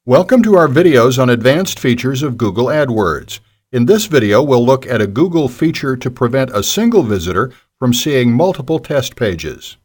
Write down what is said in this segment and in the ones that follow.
Welcome to our videos on advanced features of Google AdWords. In this video, we'll look at a Google feature to prevent a single visitor from seeing multiple test pages.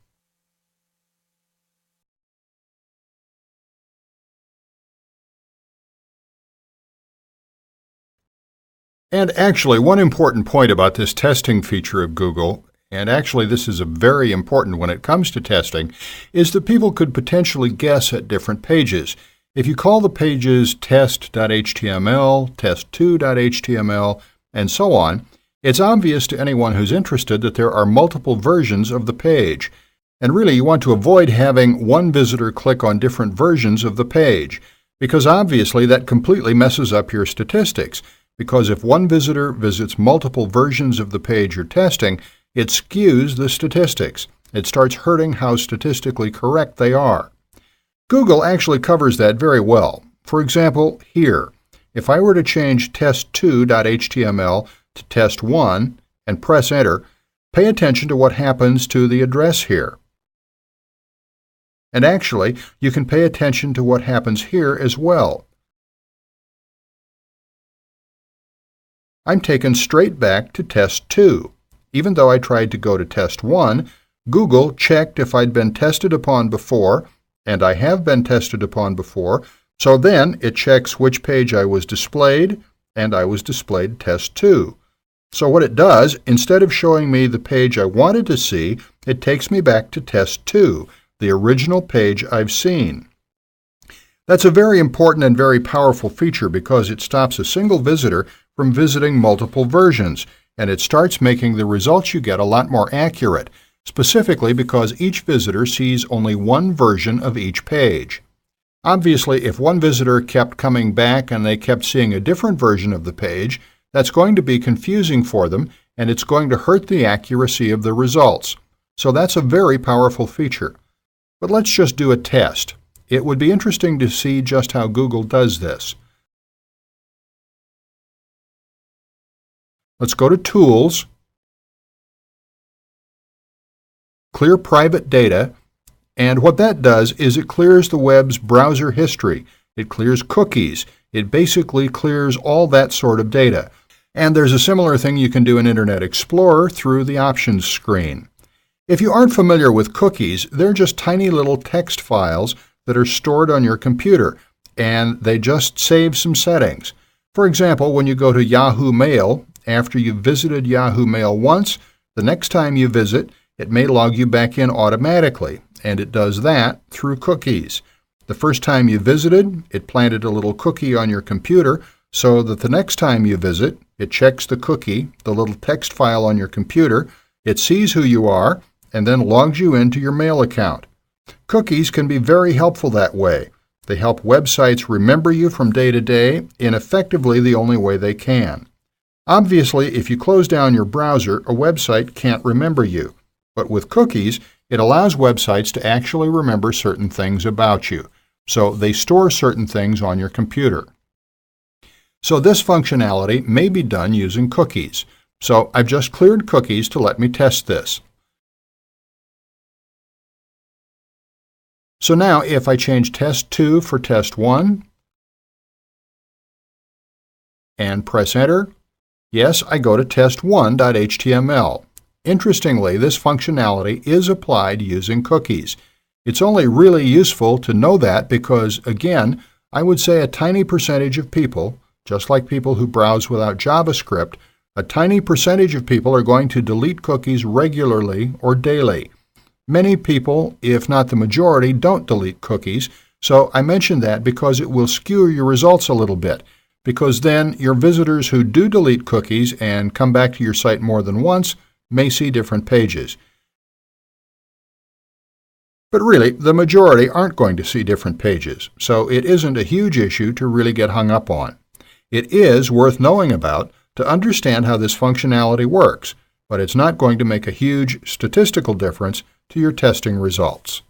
And actually, one important point about this testing feature of Google, and actually this is very important when it comes to testing, is that people could potentially guess at different pages. If you call the pages test.html, test2.html, and so on, it's obvious to anyone who's interested that there are multiple versions of the page. And really, you want to avoid having one visitor click on different versions of the page, because obviously that completely messes up your statistics. Because if one visitor visits multiple versions of the page you're testing, it skews the statistics. It starts hurting how statistically correct they are. Google actually covers that very well. For example, here, if I were to change test2.html to test1 and press enter, pay attention to what happens to the address here. And actually, you can pay attention to what happens here as well. I'm taken straight back to test2. Even though I tried to go to test1, Google checked if I'd been tested upon before, and I have been tested upon before, so then it checks which page I was displayed, and I was displayed test2. So what it does, instead of showing me the page I wanted to see, it takes me back to test2, the original page I've seen. That's a very important and very powerful feature because it stops a single visitor from visiting multiple versions, and it starts making the results you get a lot more accurate, specifically because each visitor sees only one version of each page. Obviously, if one visitor kept coming back and they kept seeing a different version of the page, that's going to be confusing for them, and it's going to hurt the accuracy of the results. So that's a very powerful feature. But let's just do a test. It would be interesting to see just how Google does this. Let's go to Tools, Clear Private Data, and what that does is it clears the web's browser history. It clears cookies. It basically clears all that sort of data. And there's a similar thing you can do in Internet Explorer through the Options screen. If you aren't familiar with cookies, they're just tiny little text files that are stored on your computer, and they just save some settings. For example, when you go to Yahoo Mail, after you've visited Yahoo Mail once, the next time you visit, it may log you back in automatically, and it does that through cookies. The first time you visited, it planted a little cookie on your computer so that the next time you visit, it checks the cookie, the little text file on your computer, it sees who you are, and then logs you into your mail account. Cookies can be very helpful that way. They help websites remember you from day to day in effectively the only way they can. Obviously, if you close down your browser, a website can't remember you. But with cookies, it allows websites to actually remember certain things about you. So they store certain things on your computer. So this functionality may be done using cookies. So I've just cleared cookies to let me test this. So now if I change test2 for test1 and press enter, yes, I go to test1.html. Interestingly, this functionality is applied using cookies. It's only really useful to know that because, again, I would say a tiny percentage of people, just like people who browse without JavaScript, a tiny percentage of people are going to delete cookies regularly or daily. Many people, if not the majority, don't delete cookies, so I mention that because it will skew your results a little bit, because then your visitors who do delete cookies and come back to your site more than once may see different pages. But really, the majority aren't going to see different pages, so it isn't a huge issue to really get hung up on. It is worth knowing about to understand how this functionality works, but it's not going to make a huge statistical difference to your testing results.